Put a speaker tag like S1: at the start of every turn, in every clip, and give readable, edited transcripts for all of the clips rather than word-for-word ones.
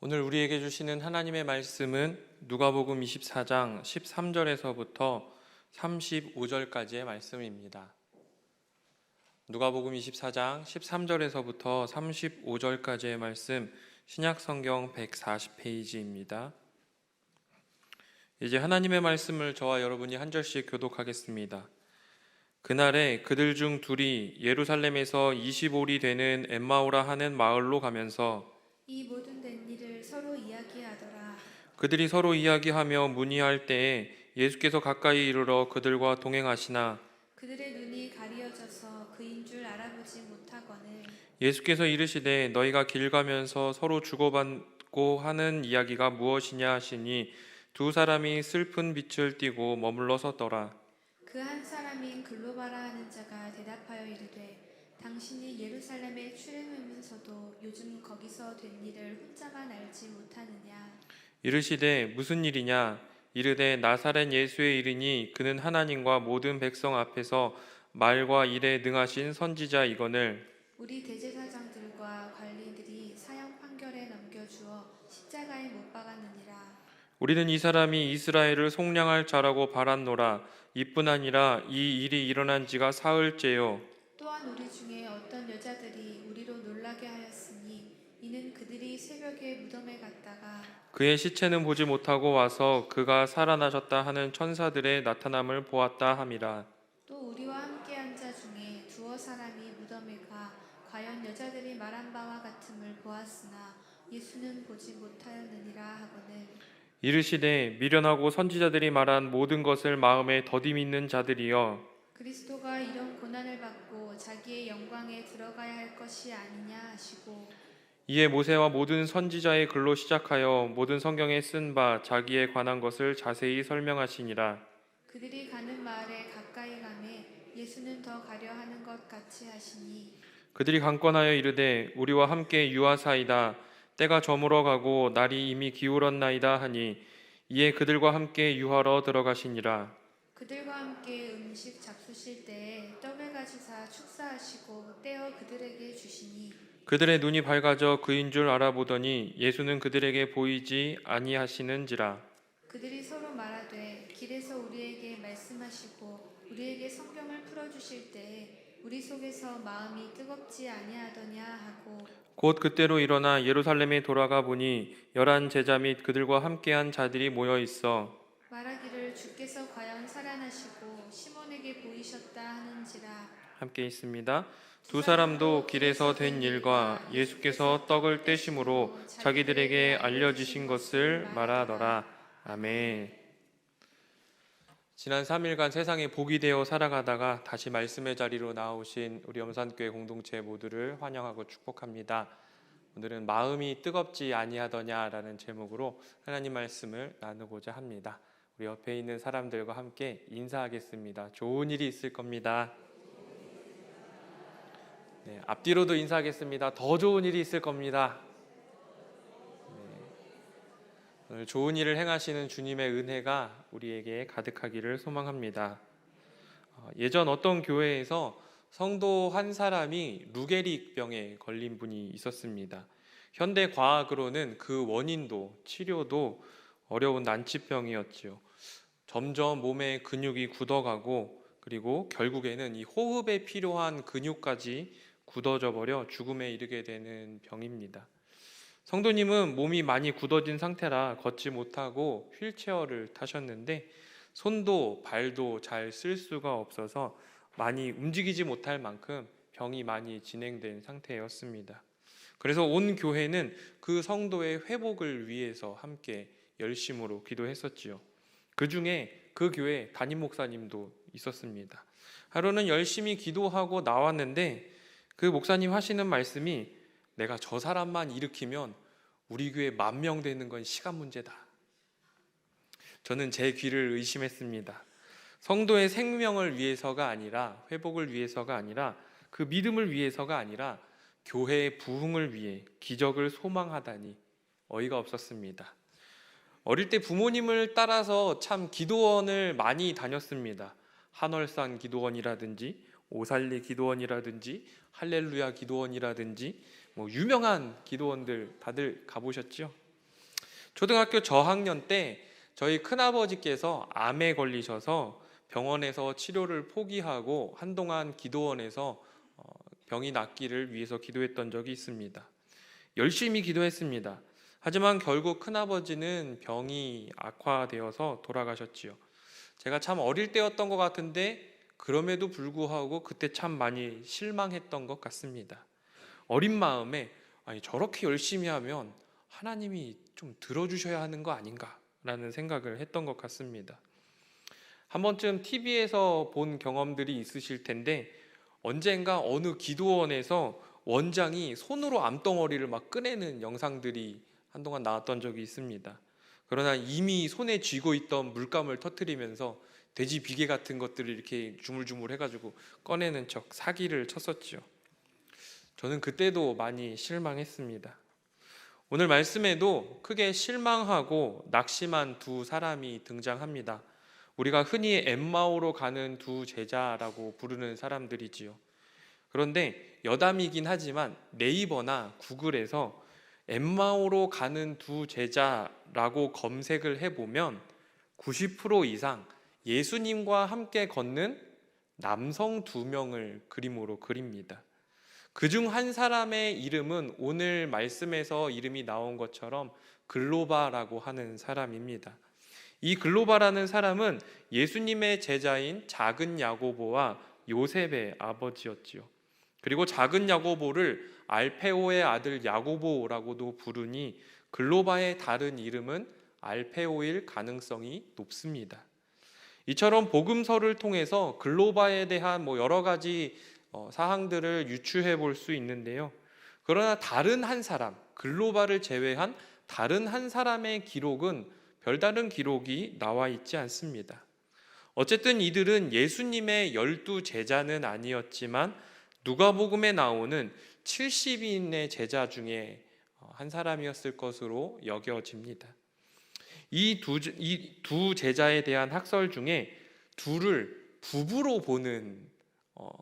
S1: 오늘 우리에게 주시는 하나님의 말씀은 누가복음 24장 13절에서부터 35절까지의 말씀입니다. 누가복음 24장 13절에서부터 35절까지의 말씀, 신약성경 140페이지입니다. 이제 하나님의 말씀을 저와 여러분이 한 절씩 교독하겠습니다. 그날에 그들 중 둘이 예루살렘에서 25리 되는 엠마오라 하는 마을로 가면서
S2: 이 모든 된 일을 서로 이야기하더라.
S1: 그들이 서로 이야기하며 문의할 때에 예수께서 가까이 이르러 그들과 동행하시나
S2: 그들의 눈이 가리어져서 그인 줄 알아보지 못하거늘
S1: 예수께서 이르시되 너희가 길 가면서 서로 주고받고 하는 이야기가 무엇이냐 하시니 두 사람이 슬픈 빛을 띠고 머물러 섰더라.
S2: 그 한 사람인 글로바라 하는 자가 대답하여 이르되 당신이 예루살렘에 출행하면서도 요즘 거기서 된 일을 혼자만 알지 못하느냐.
S1: 이르시되 무슨 일이냐 이르되 나사렛 예수의 일이니 그는 하나님과 모든 백성 앞에서 말과 일에 능하신 선지자이거늘
S2: 우리 대제사장들과 관리들이 사형 판결에 넘겨주어 십자가에 못 박았느니라.
S1: 우리는 이 사람이 이스라엘을 속량할 자라고 바랐노라. 이뿐 아니라 이 일이 일어난 지가 사흘째요.
S2: 또한 우리 중에 어떤 여자들이 우리로 놀라게 하였으니 이는 그들이 새벽에 무덤에 갔다가
S1: 그의 시체는 보지 못하고 와서 그가 살아나셨다 하는 천사들의 나타남을 보았다 함이라.
S2: 또 우리와 함께 한 자 중에 두어 사람이 무덤에 가 과연 여자들이 말한 바와 같음을 보았으나 예수는 보지 못하였느니라 하거늘
S1: 이르시되 미련하고 선지자들이 말한 모든 것을 마음에 더디 믿는 자들이여
S2: 그리스도가 이런 고난을 받고 자기의 영광에 들어가야 할 것이 아니냐 하시고
S1: 이에 모세와 모든 선지자의 글로 시작하여 모든 성경에 쓴 바 자기에 관한 것을 자세히 설명하시니라.
S2: 그들이 가는 마을에 가까이 가매 예수는 더 가려 하는 것 같이 하시니
S1: 그들이 강권하여 이르되 우리와 함께 유하사이다. 때가 저물어 가고 날이 이미 기울었나이다 하니 이에 그들과 함께 유하러 들어가시니라.
S2: 그들과 함께 음식 잡수실 때에 떡을 가지사 축사하시고 떼어 그들에게 주시니
S1: 그들의 눈이 밝아져 그인 줄 알아보더니 예수는 그들에게 보이지 아니하시는지라.
S2: 그들이 서로 말하되 길에서 우리에게 말씀하시고 우리에게 성경을 풀어주실 때에 우리 속에서 마음이 뜨겁지 아니하더냐 하고
S1: 곧 그때로 일어나 예루살렘에 돌아가 보니 11 제자 및 그들과 함께한 자들이 모여 있어
S2: 말하기를 주께서 과연 살아나시고 시몬에게 보이셨다 하는지라.
S1: 함께 있습니다. 두 사람도 길에서 된 일과 예수께서 떡을 떼심으로 자기들에게 알려주신 것을 말하더라. 아멘. 지난 3일간 세상에 복이 되어 살아가다가 다시 말씀의 자리로 나오신 우리 염산교회 공동체 모두를 환영하고 축복합니다. 오늘은 마음이 뜨겁지 아니하더냐라는 제목으로 하나님 말씀을 나누고자 합니다. 우리 옆에 있는 사람들과 함께 인사하겠습니다. 좋은 일이 있을 겁니다. 네, 앞뒤로도 인사하겠습니다. 더 좋은 일이 있을 겁니다. 오늘 좋은 일을 행하시는 주님의 은혜가 우리에게 가득하기를 소망합니다. 예전 어떤 교회에서 성도 한 사람이 루게릭 병에 걸린 분이 있었습니다. 현대 과학으로는 그 원인도 치료도 어려운 난치병이었지요. 점점 몸의 근육이 굳어가고 그리고 결국에는 이 호흡에 필요한 근육까지 굳어져 버려 죽음에 이르게 되는 병입니다. 성도님은 몸이 많이 굳어진 상태라 걷지 못하고 휠체어를 타셨는데 손도 발도 잘 쓸 수가 없어서 많이 움직이지 못할 만큼 병이 많이 진행된 상태였습니다. 그래서 온 교회는 그 성도의 회복을 위해서 함께 열심으로 기도했었지요. 그 중에 그 교회 담임 목사님도 있었습니다. 하루는 열심히 기도하고 나왔는데 그 목사님 하시는 말씀이 내가 저 사람만 일으키면 우리 교회 10,000명 되는 건 시간 문제다. 저는 제 귀를 의심했습니다. 성도의 생명을 위해서가 아니라 회복을 위해서가 아니라 그 믿음을 위해서가 아니라 교회의 부흥을 위해 기적을 소망하다니 어이가 없었습니다. 어릴 때 부모님을 따라서 참 기도원을 많이 다녔습니다. 한월산 기도원이라든지 오살리 기도원이라든지 할렐루야 기도원이라든지 유명한 기도원들 다들 가보셨죠? 초등학교 저학년 때 저희 큰아버지께서 암에 걸리셔서 병원에서 치료를 포기하고 한동안 기도원에서 병이 낫기를 위해서 기도했던 적이 있습니다. 열심히 기도했습니다. 하지만 결국 큰아버지는 병이 악화되어서 돌아가셨지요. 제가 참 어릴 때였던 것 같은데 그럼에도 불구하고 그때 참 많이 실망했던 것 같습니다. 어린 마음에 아니 저렇게 열심히 하면 하나님이 좀 들어주셔야 하는 거 아닌가라는 생각을 했던 것 같습니다. 한 번쯤 TV에서 본 경험들이 있으실 텐데 언젠가 어느 기도원에서 원장이 손으로 암덩어리를 막 꺼내는 영상들이 한동안 나왔던 적이 있습니다. 그러나 이미 손에 쥐고 있던 물감을 터뜨리면서 돼지 비계 같은 것들을 이렇게 주물주물 해가지고 꺼내는 척 사기를 쳤었죠. 저는 그때도 많이 실망했습니다. 오늘 말씀에도 크게 실망하고 낙심한 두 사람이 등장합니다. 우리가 흔히 엠마오로 가는 두 제자라고 부르는 사람들이지요. 그런데 여담이긴 하지만 네이버나 구글에서 엠마오로 가는 두 제자라고 검색을 해보면 90% 이상 예수님과 함께 걷는 남성 두 명을 그림으로 그립니다. 그중 한 사람의 이름은 오늘 말씀에서 이름이 나온 것처럼 글로바라고 하는 사람입니다. 이 글로바라는 사람은 예수님의 제자인 작은 야고보와 요셉의 아버지였지요. 그리고 작은 야고보를 알페오의 아들 야고보라고도 부르니 글로바의 다른 이름은 알페오일 가능성이 높습니다. 이처럼 복음서를 통해서 글로바에 대한 여러 가지 사항들을 유추해 볼 수 있는데요. 그러나 다른 한 사람, 글로바를 제외한 다른 한 사람의 기록은 별다른 기록이 나와 있지 않습니다. 어쨌든 이들은 예수님의 12 제자는 아니었지만 누가복음에 나오는 70인의 제자 중에 한 사람이었을 것으로 여겨집니다. 이 두 제자에 대한 학설 중에 둘을 부부로 보는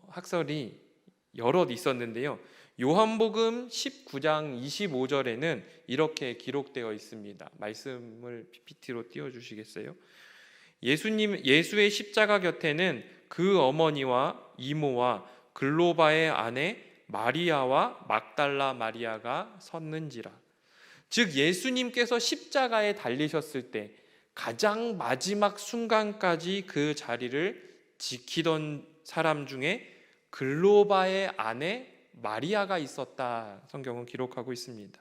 S1: 학설이 여럿 있었는데요. 요한복음 19장 25절에는 이렇게 기록되어 있습니다. 말씀을 PPT로 띄워주시겠어요? 예수의 십자가 곁에는 그 어머니와 이모와 글로바의 아내 마리아와 막달라 마리아가 섰는지라. 즉 예수님께서 십자가에 달리셨을 때 가장 마지막 순간까지 그 자리를 지키던 사람 중에 글로바의 아내 마리아가 있었다. 성경은 기록하고 있습니다.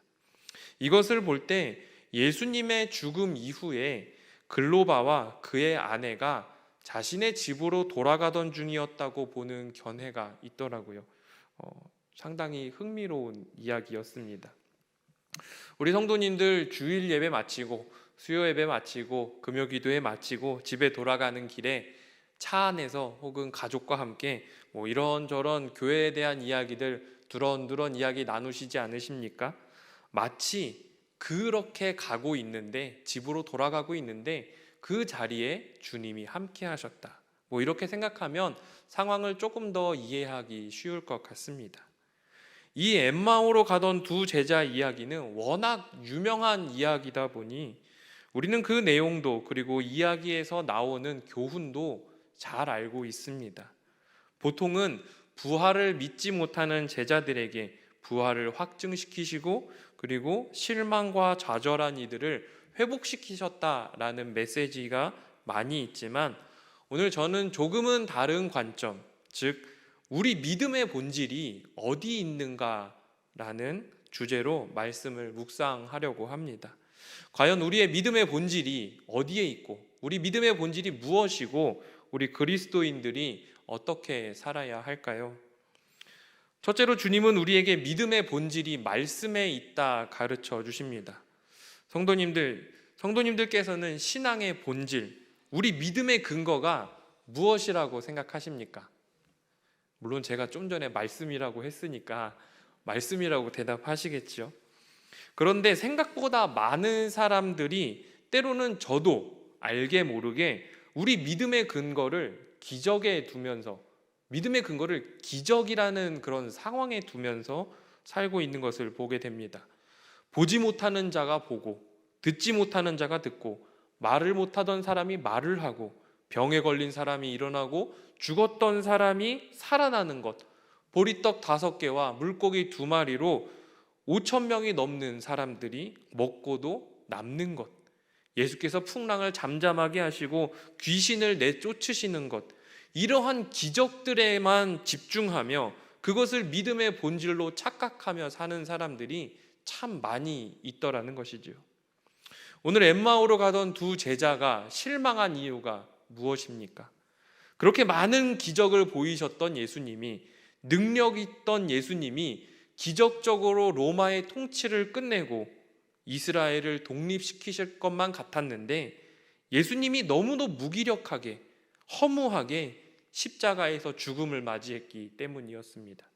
S1: 이것을 볼 때 예수님의 죽음 이후에 글로바와 그의 아내가 자신의 집으로 돌아가던 중이었다고 보는 견해가 있더라고요. 상당히 흥미로운 이야기였습니다. 우리 성도님들 주일 예배 마치고 수요 예배 마치고 금요 기도회 마치고 집에 돌아가는 길에 차 안에서 혹은 가족과 함께 이런저런 교회에 대한 이야기들 두런두런 이야기 나누시지 않으십니까? 마치 그렇게 가고 있는데 집으로 돌아가고 있는데 그 자리에 주님이 함께 하셨다. 이렇게 생각하면 상황을 조금 더 이해하기 쉬울 것 같습니다. 이 엠마오로 가던 두 제자 이야기는 워낙 유명한 이야기다 보니 우리는 그 내용도 그리고 이야기에서 나오는 교훈도 잘 알고 있습니다. 보통은 부활을 믿지 못하는 제자들에게 부활을 확증시키시고 그리고 실망과 좌절한 이들을 회복시키셨다라는 메시지가 많이 있지만 오늘 저는 조금은 다른 관점, 즉 우리 믿음의 본질이 어디 있는가라는 주제로 말씀을 묵상하려고 합니다. 과연 우리의 믿음의 본질이 어디에 있고 우리 믿음의 본질이 무엇이고 우리 그리스도인들이 어떻게 살아야 할까요? 첫째로 주님은 우리에게 믿음의 본질이 말씀에 있다 가르쳐 주십니다. 성도님들께서는 신앙의 본질, 우리 믿음의 근거가 무엇이라고 생각하십니까? 물론 제가 좀 전에 말씀이라고 했으니까 말씀이라고 대답하시겠죠. 그런데 생각보다 많은 사람들이 때로는 저도 알게 모르게 우리 믿음의 근거를 기적에 두면서 믿음의 근거를 기적이라는 그런 상황에 두면서 살고 있는 것을 보게 됩니다. 보지 못하는 자가 보고 듣지 못하는 자가 듣고 말을 못하던 사람이 말을 하고 병에 걸린 사람이 일어나고 죽었던 사람이 살아나는 것, 보리떡 5개와 물고기 2마리로 5,000명이 넘는 사람들이 먹고도 남는 것, 예수께서 풍랑을 잠잠하게 하시고 귀신을 내쫓으시는 것, 이러한 기적들에만 집중하며 그것을 믿음의 본질로 착각하며 사는 사람들이 참 많이 있더라는 것이지요. 오늘 엠마오로 가던 2 제자가 실망한 이유가 무엇입니까? 그렇게 많은 기적을 보이셨던 예수님이, 능력 있던 예수님이 기적적으로 로마의 통치를 끝내고 이스라엘을 독립시키실 것만 같았는데 예수님이 너무도 무기력하게 허무하게 십자가에서 죽음을 맞이했기 때문이었습니다.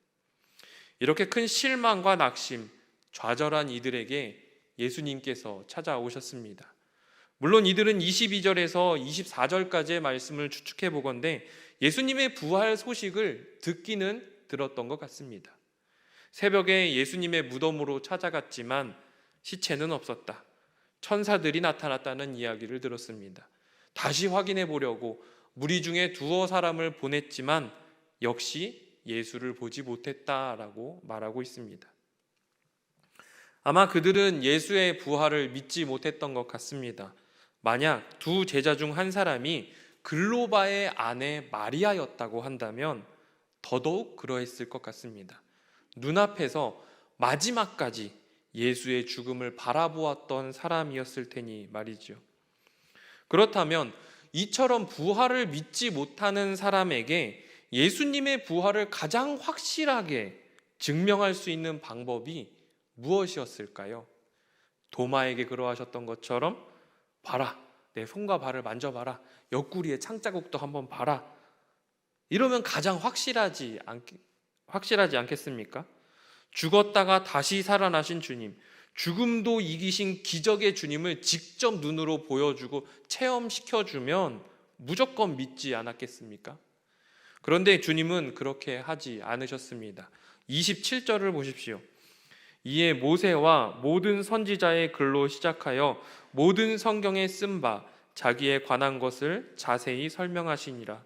S1: 이렇게 큰 실망과 낙심, 좌절한 이들에게 예수님께서 찾아오셨습니다. 물론 이들은 22절에서 24절까지의 말씀을 추측해 보건대 예수님의 부활 소식을 듣기는 들었던 것 같습니다. 새벽에 예수님의 무덤으로 찾아갔지만 시체는 없었다. 천사들이 나타났다는 이야기를 들었습니다. 다시 확인해 보려고 무리 중에 2 사람을 보냈지만 역시 예수를 보지 못했다라고 말하고 있습니다. 아마 그들은 예수의 부활을 믿지 못했던 것 같습니다. 만약 2 제자 중 한 사람이 글로바의 아내 마리아였다고 한다면 더더욱 그러했을 것 같습니다. 눈앞에서 마지막까지 예수의 죽음을 바라보았던 사람이었을 테니 말이죠. 그렇다면 이처럼 부활을 믿지 못하는 사람에게 예수님의 부활을 가장 확실하게 증명할 수 있는 방법이 무엇이었을까요? 도마에게 그러하셨던 것처럼 봐라, 내 손과 발을 만져봐라, 옆구리에 창자국도 한번 봐라, 이러면 가장 확실하지 않겠습니까? 죽었다가 다시 살아나신 주님, 죽음도 이기신 기적의 주님을 직접 눈으로 보여주고 체험시켜주면 무조건 믿지 않았겠습니까? 그런데 주님은 그렇게 하지 않으셨습니다. 27절을 보십시오. 이에 모세와 모든 선지자의 글로 시작하여 모든 성경에 쓴 바 자기에 관한 것을 자세히 설명하시니라.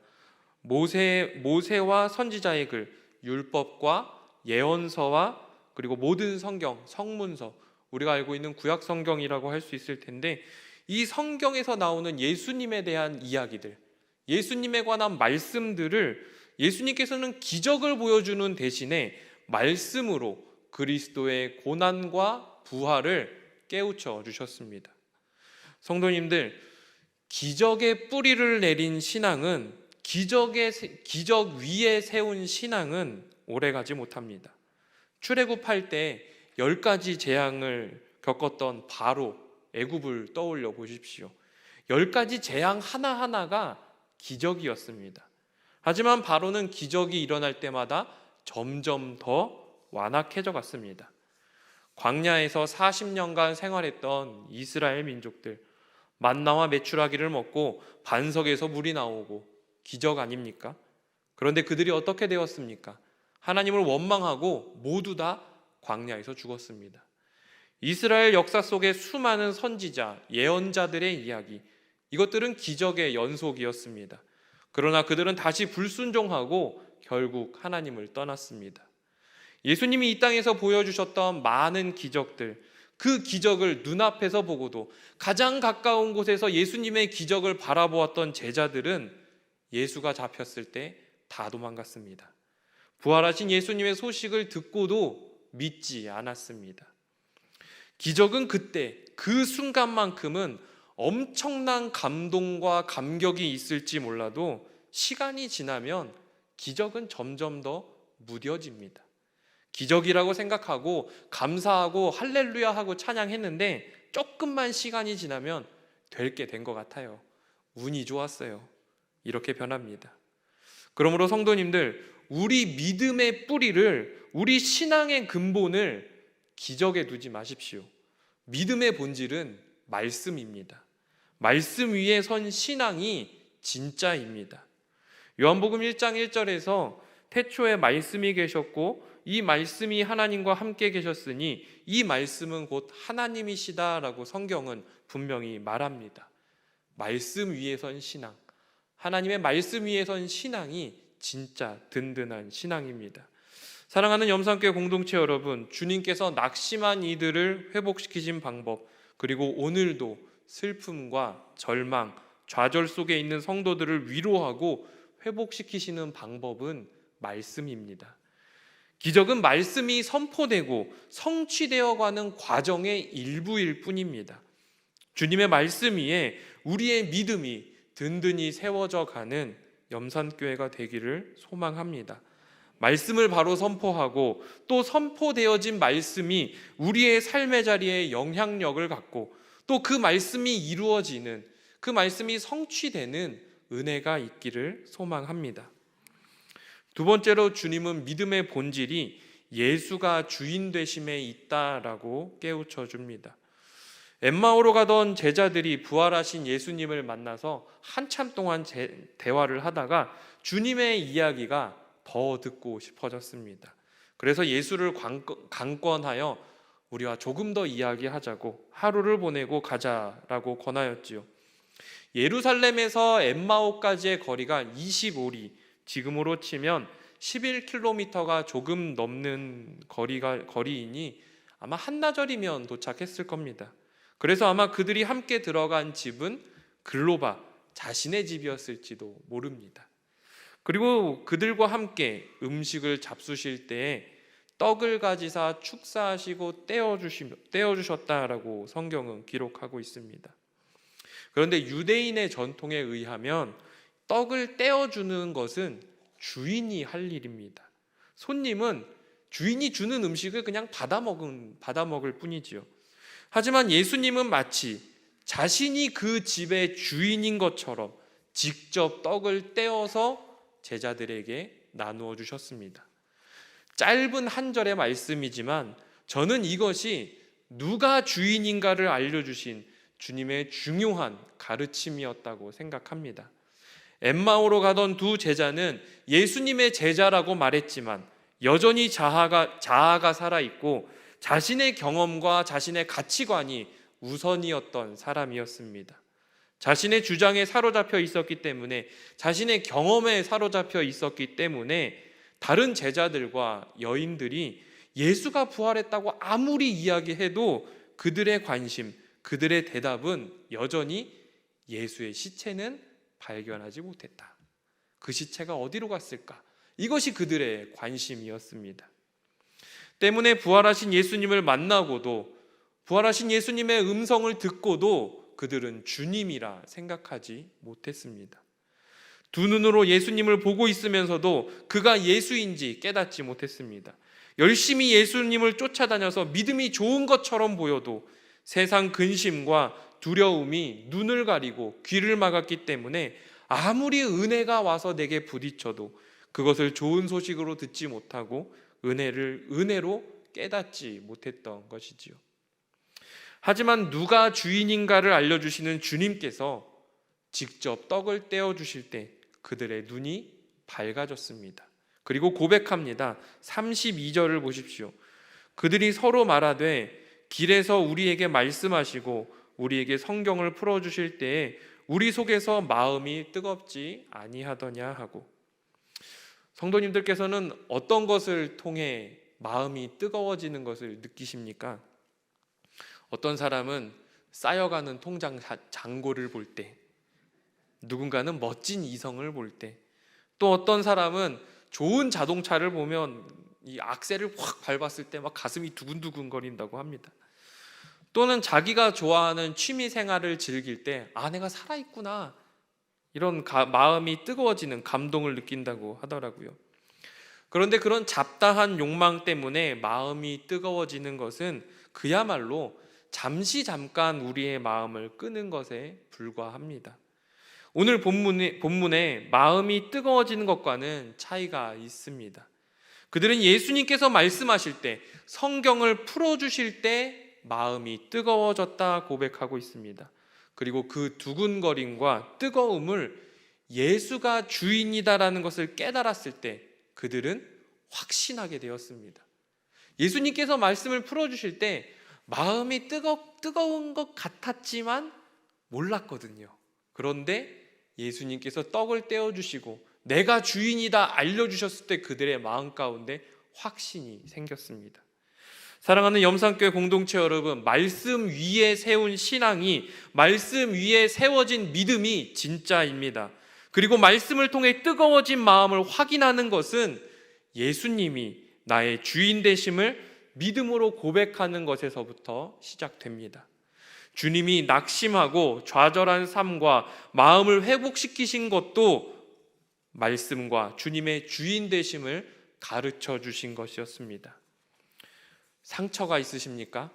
S1: 모세와 선지자의 글, 율법과 예언서와 그리고 모든 성경, 성문서, 우리가 알고 있는 구약 성경이라고 할 수 있을 텐데 이 성경에서 나오는 예수님에 대한 이야기들, 예수님에 관한 말씀들을 예수님께서는 기적을 보여주는 대신에 말씀으로 그리스도의 고난과 부활을 깨우쳐 주셨습니다. 성도님들, 기적의 뿌리를 내린 신앙은, 기적 위에 세운 신앙은 오래가지 못합니다. 출애굽할 때 10가지 재앙을 겪었던 바로 애굽을 떠올려 보십시오. 10가지 재앙 하나하나가 기적이었습니다. 하지만 바로는 기적이 일어날 때마다 점점 더 완악해져 갔습니다. 광야에서 40년간 생활했던 이스라엘 민족들, 만나와 메추라기를 먹고 반석에서 물이 나오고 기적 아닙니까? 그런데 그들이 어떻게 되었습니까? 하나님을 원망하고 모두 다 광야에서 죽었습니다. 이스라엘 역사 속의 수많은 선지자, 예언자들의 이야기, 이것들은 기적의 연속이었습니다. 그러나 그들은 다시 불순종하고 결국 하나님을 떠났습니다. 예수님이 이 땅에서 보여주셨던 많은 기적들, 그 기적을 눈앞에서 보고도 가장 가까운 곳에서 예수님의 기적을 바라보았던 제자들은 예수가 잡혔을 때 다 도망갔습니다. 부활하신 예수님의 소식을 듣고도 믿지 않았습니다. 기적은 그때 그 순간만큼은 엄청난 감동과 감격이 있을지 몰라도 시간이 지나면 기적은 점점 더 무뎌집니다. 기적이라고 생각하고 감사하고 할렐루야 하고 찬양했는데 조금만 시간이 지나면 될 게 된 것 같아요. 운이 좋았어요. 이렇게 변합니다. 그러므로 성도님들, 우리 믿음의 뿌리를, 우리 신앙의 근본을 기적에 두지 마십시오. 믿음의 본질은 말씀입니다. 말씀 위에 선 신앙이 진짜입니다. 요한복음 1장 1절에서 태초에 말씀이 계셨고 이 말씀이 하나님과 함께 계셨으니 이 말씀은 곧 하나님이시다라고 성경은 분명히 말합니다. 말씀 위에 선 신앙, 하나님의 말씀 위에 선 신앙이 진짜 든든한 신앙입니다. 사랑하는 염산교회 공동체 여러분, 주님께서 낙심한 이들을 회복시키신 방법, 그리고 오늘도 슬픔과 절망, 좌절 속에 있는 성도들을 위로하고 회복시키시는 방법은 말씀입니다. 기적은 말씀이 선포되고 성취되어 가는 과정의 일부일 뿐입니다. 주님의 말씀 위에 우리의 믿음이 든든히 세워져 가는 염산교회가 되기를 소망합니다. 말씀을 바로 선포하고 또 선포되어진 말씀이 우리의 삶의 자리에 영향력을 갖고 또 그 말씀이 이루어지는, 그 말씀이 성취되는 은혜가 있기를 소망합니다. 두 번째로 주님은 믿음의 본질이 예수가 주인 되심에 있다라고 깨우쳐 줍니다. 엠마오로 가던 제자들이 부활하신 예수님을 만나서 한참 동안 대화를 하다가 주님의 이야기가 더 듣고 싶어졌습니다. 그래서 예수를 강권하여 우리와 조금 더 이야기하자고 하루를 보내고 가자라고 권하였지요. 예루살렘에서 엠마오까지의 거리가 25리, 지금으로 치면 11km가 조금 넘는 거리이니 아마 한나절이면 도착했을 겁니다. 그래서 아마 그들이 함께 들어간 집은 글로바 자신의 집이었을지도 모릅니다. 그리고 그들과 함께 음식을 잡수실 때에 떡을 가지사 축사하시고 떼어주셨다라고 성경은 기록하고 있습니다. 그런데 유대인의 전통에 의하면 떡을 떼어주는 것은 주인이 할 일입니다. 손님은 주인이 주는 음식을 그냥 받아 먹을 뿐이지요. 하지만 예수님은 마치 자신이 그 집의 주인인 것처럼 직접 떡을 떼어서 제자들에게 나누어 주셨습니다. 짧은 한 절의 말씀이지만 저는 이것이 누가 주인인가를 알려주신 주님의 중요한 가르침이었다고 생각합니다. 엠마오로 가던 두 제자는 예수님의 제자라고 말했지만 여전히 자아가 살아있고 자신의 경험과 자신의 가치관이 우선이었던 사람이었습니다. 자신의 주장에 사로잡혀 있었기 때문에, 자신의 경험에 사로잡혀 있었기 때문에 다른 제자들과 여인들이 예수가 부활했다고 아무리 이야기해도 그들의 관심, 그들의 대답은 여전히 예수의 시체는 발견하지 못했다. 그 시체가 어디로 갔을까? 이것이 그들의 관심이었습니다. 때문에 부활하신 예수님을 만나고도, 부활하신 예수님의 음성을 듣고도 그들은 주님이라 생각하지 못했습니다. 두 눈으로 예수님을 보고 있으면서도 그가 예수인지 깨닫지 못했습니다. 열심히 예수님을 쫓아다녀서 믿음이 좋은 것처럼 보여도 세상 근심과 두려움이 눈을 가리고 귀를 막았기 때문에 아무리 은혜가 와서 내게 부딪혀도 그것을 좋은 소식으로 듣지 못하고 은혜로 깨닫지 못했던 것이지요. 하지만 누가 주인인가를 알려주시는 주님께서 직접 떡을 떼어주실 때 그들의 눈이 밝아졌습니다. 그리고 고백합니다. 32절을 보십시오. 그들이 서로 말하되 길에서 우리에게 말씀하시고 우리에게 성경을 풀어주실 때에 우리 속에서 마음이 뜨겁지 아니하더냐 하고, 성도님들께서는 어떤 것을 통해 마음이 뜨거워지는 것을 느끼십니까? 어떤 사람은 쌓여가는 통장 잔고를 볼 때, 누군가는 멋진 이성을 볼 때, 또 어떤 사람은 좋은 자동차를 보면 이 악셀을 확 밟았을 때 막 가슴이 두근두근 거린다고 합니다. 또는 자기가 좋아하는 취미 생활을 즐길 때 내가 살아있구나, 이런 마음이 뜨거워지는 감동을 느낀다고 하더라고요. 그런데 그런 잡다한 욕망 때문에 마음이 뜨거워지는 것은 그야말로 잠깐 우리의 마음을 끄는 것에 불과합니다. 오늘 본문에 마음이 뜨거워지는 것과는 차이가 있습니다. 그들은 예수님께서 말씀하실 때, 성경을 풀어주실 때 마음이 뜨거워졌다 고백하고 있습니다. 그리고 그 두근거림과 뜨거움을 예수가 주인이다라는 것을 깨달았을 때 그들은 확신하게 되었습니다. 예수님께서 말씀을 풀어주실 때 마음이 뜨거운 것 같았지만 몰랐거든요. 그런데 예수님께서 떡을 떼어주시고 내가 주인이다 알려주셨을 때 그들의 마음 가운데 확신이 생겼습니다. 사랑하는 염산교회 공동체 여러분, 말씀 위에 세운 신앙이, 말씀 위에 세워진 믿음이 진짜입니다. 그리고 말씀을 통해 뜨거워진 마음을 확인하는 것은 예수님이 나의 주인 되심을 믿음으로 고백하는 것에서부터 시작됩니다. 주님이 낙심하고 좌절한 삶과 마음을 회복시키신 것도 말씀과 주님의 주인 되심을 가르쳐 주신 것이었습니다. 상처가 있으십니까?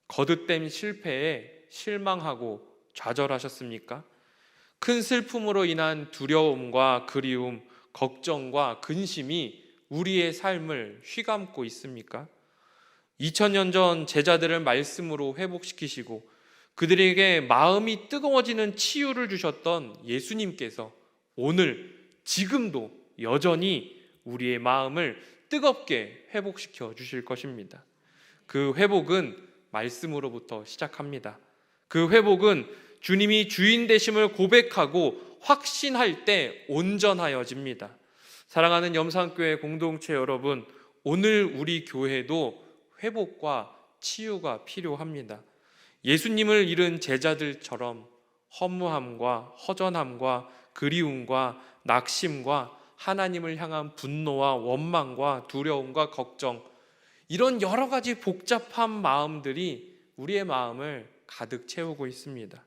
S1: 거듭된 실패에 실망하고 좌절하셨습니까? 큰 슬픔으로 인한 두려움과 그리움, 걱정과 근심이 우리의 삶을 휘감고 있습니까? 2000년 전 제자들을 말씀으로 회복시키시고 그들에게 마음이 뜨거워지는 치유를 주셨던 예수님께서 오늘 지금도 여전히 우리의 마음을 뜨겁게 회복시켜 주실 것입니다. 그 회복은 말씀으로부터 시작합니다. 그 회복은 주님이 주인 되심을 고백하고 확신할 때 온전하여집니다. 사랑하는 염산교회 공동체 여러분, 오늘 우리 교회도 회복과 치유가 필요합니다. 예수님을 잃은 제자들처럼 허무함과 허전함과 그리움과 낙심과 하나님을 향한 분노와 원망과 두려움과 걱정, 이런 여러 가지 복잡한 마음들이 우리의 마음을 가득 채우고 있습니다.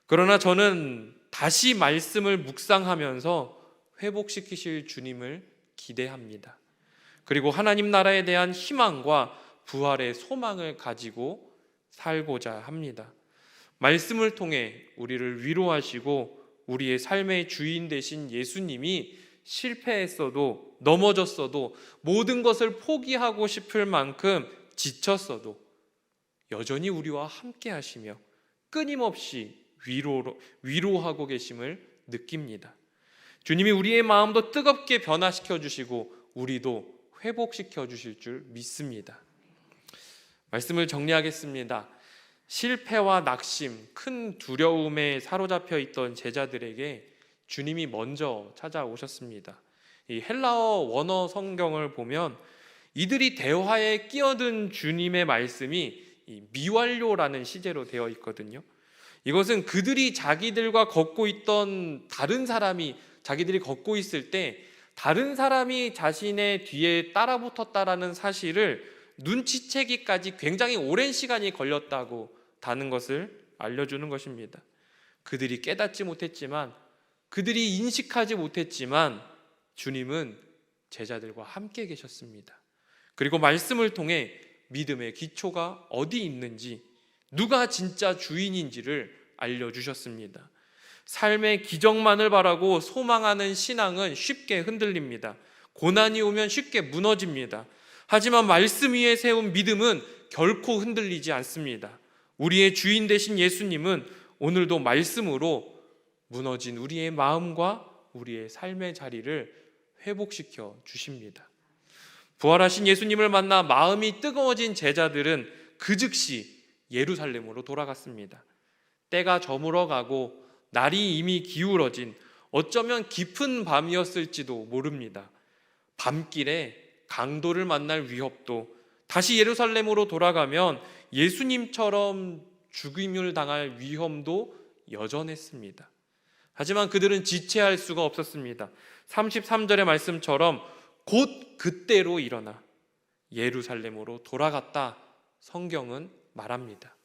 S1: 그러나 저는 다시 말씀을 묵상하면서 회복시키실 주님을 기대합니다. 그리고 하나님 나라에 대한 희망과 부활의 소망을 가지고 살고자 합니다. 말씀을 통해 우리를 위로하시고 우리의 삶의 주인 되신 예수님이 실패했어도 넘어졌어도 모든 것을 포기하고 싶을 만큼 지쳤어도 여전히 우리와 함께 하시며 끊임없이 위로하고 계심을 느낍니다. 주님이 우리의 마음도 뜨겁게 변화시켜 주시고 우리도 회복시켜 주실 줄 믿습니다. 말씀을 정리하겠습니다. 실패와 낙심, 큰 두려움에 사로잡혀 있던 제자들에게 주님이 먼저 찾아오셨습니다. 이 헬라어 원어 성경을 보면 이들이 대화에 끼어든 주님의 말씀이 미완료라는 시제로 되어 있거든요. 이것은 그들이 자기들과 걷고 있던 다른 사람이 자기들이 걷고 있을 때 다른 사람이 자신의 뒤에 따라붙었다라는 사실을 눈치채기까지 굉장히 오랜 시간이 걸렸다고 다는 것을 알려주는 것입니다. 그들이 깨닫지 못했지만, 그들이 인식하지 못했지만 주님은 제자들과 함께 계셨습니다. 그리고 말씀을 통해 믿음의 기초가 어디 있는지, 누가 진짜 주인인지를 알려주셨습니다. 삶의 기적만을 바라고 소망하는 신앙은 쉽게 흔들립니다. 고난이 오면 쉽게 무너집니다. 하지만 말씀 위에 세운 믿음은 결코 흔들리지 않습니다. 우리의 주인 되신 예수님은 오늘도 말씀으로 무너진 우리의 마음과 우리의 삶의 자리를 회복시켜 주십니다. 부활하신 예수님을 만나 마음이 뜨거워진 제자들은 그 즉시 예루살렘으로 돌아갔습니다. 때가 저물어가고 날이 이미 기울어진 어쩌면 깊은 밤이었을지도 모릅니다. 밤길에 강도를 만날 위협도, 다시 예루살렘으로 돌아가면 예수님처럼 죽임을 당할 위험도 여전했습니다. 하지만 그들은 지체할 수가 없었습니다. 33절의 말씀처럼 곧 그때로 일어나 예루살렘으로 돌아갔다 성경은 말합니다.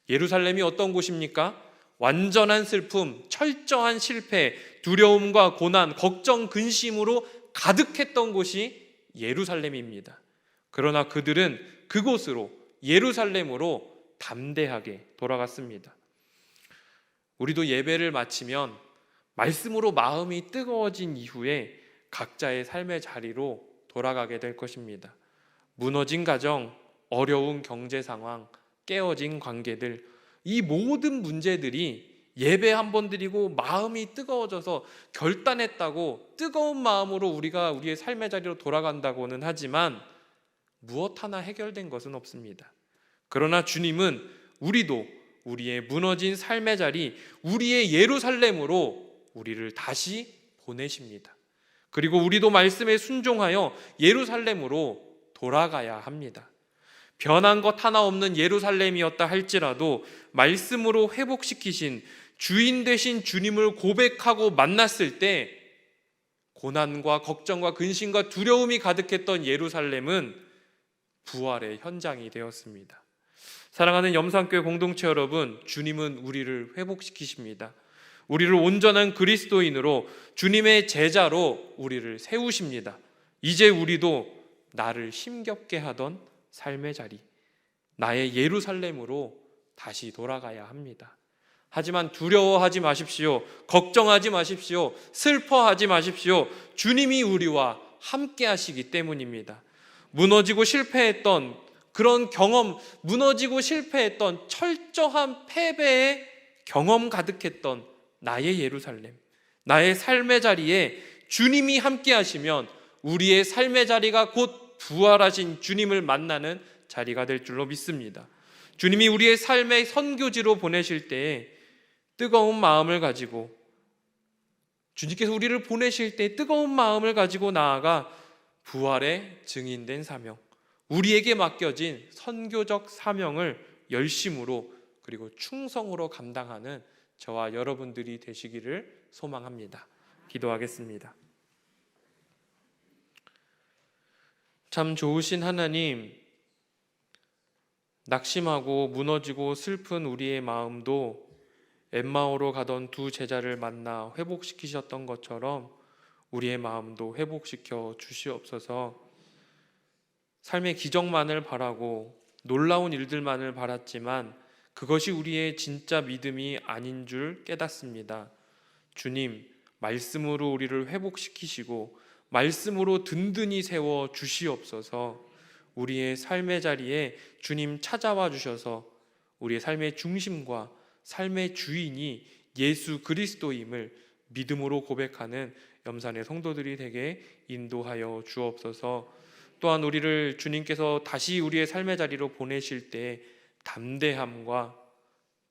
S1: 예루살렘이 어떤 곳입니까? 완전한 슬픔, 철저한 실패, 두려움과 고난, 걱정, 근심으로 가득했던 곳이 예루살렘입니다. 그러나 그들은 그곳으로, 예루살렘으로 담대하게 돌아갔습니다. 우리도 예배를 마치면 말씀으로 마음이 뜨거워진 이후에 각자의 삶의 자리로 돌아가게 될 것입니다. 무너진 가정, 어려운 경제 상황, 깨어진 관계들, 이 모든 문제들이 예배 한 번 드리고 마음이 뜨거워져서 결단했다고 뜨거운 마음으로 우리가 우리의 삶의 자리로 돌아간다고는 하지만 무엇 하나 해결된 것은 없습니다. 그러나 주님은 우리도 우리의 무너진 삶의 자리, 우리의 예루살렘으로 우리를 다시 보내십니다. 그리고 우리도 말씀에 순종하여 예루살렘으로 돌아가야 합니다. 변한 것 하나 없는 예루살렘이었다 할지라도 말씀으로 회복시키신 주인 되신 주님을 고백하고 만났을 때 고난과 걱정과 근심과 두려움이 가득했던 예루살렘은 부활의 현장이 되었습니다. 사랑하는 염산교회 공동체 여러분, 주님은 우리를 회복시키십니다. 우리를 온전한 그리스도인으로 주님의 제자로 우리를 세우십니다. 이제 우리도 나를 힘겹게 하던 삶의 자리, 나의 예루살렘으로 다시 돌아가야 합니다. 하지만 두려워하지 마십시오. 걱정하지 마십시오. 슬퍼하지 마십시오. 주님이 우리와 함께 하시기 때문입니다. 무너지고 실패했던 그런 경험, 무너지고 실패했던 철저한 패배의 경험 가득했던 나의 예루살렘, 나의 삶의 자리에 주님이 함께 하시면 우리의 삶의 자리가 곧 부활하신 주님을 만나는 자리가 될 줄로 믿습니다. 주님이 우리의 삶의 선교지로 보내실 때에 뜨거운 마음을 가지고, 주님께서 우리를 보내실 때 뜨거운 마음을 가지고 나아가 부활의 증인된 사명, 우리에게 맡겨진 선교적 사명을 열심으로 그리고 충성으로 감당하는 저와 여러분들이 되시기를 소망합니다. 기도하겠습니다. 참 좋으신 하나님, 낙심하고 무너지고 슬픈 우리의 마음도 엠마오로 가던 두 제자를 만나 회복시키셨던 것처럼 우리의 마음도 회복시켜 주시옵소서. 삶의 기적만을 바라고 놀라운 일들만을 바랐지만 그것이 우리의 진짜 믿음이 아닌 줄 깨닫습니다. 주님, 말씀으로 우리를 회복시키시고 말씀으로 든든히 세워 주시옵소서. 우리의 삶의 자리에 주님 찾아와 주셔서 우리의 삶의 중심과 삶의 주인이 예수 그리스도임을 믿음으로 고백하는 염산의 성도들이 되게 인도하여 주옵소서. 또한 우리를 주님께서 다시 우리의 삶의 자리로 보내실 때 담대함과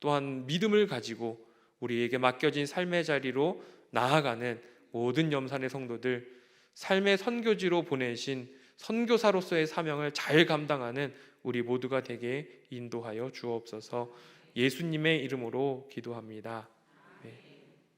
S1: 또한 믿음을 가지고 우리에게 맡겨진 삶의 자리로 나아가는 모든 염산의 성도들, 삶의 선교지로 보내신 선교사로서의 사명을 잘 감당하는 우리 모두가 되게 인도하여 주옵소서. 예수님의 이름으로 기도합니다.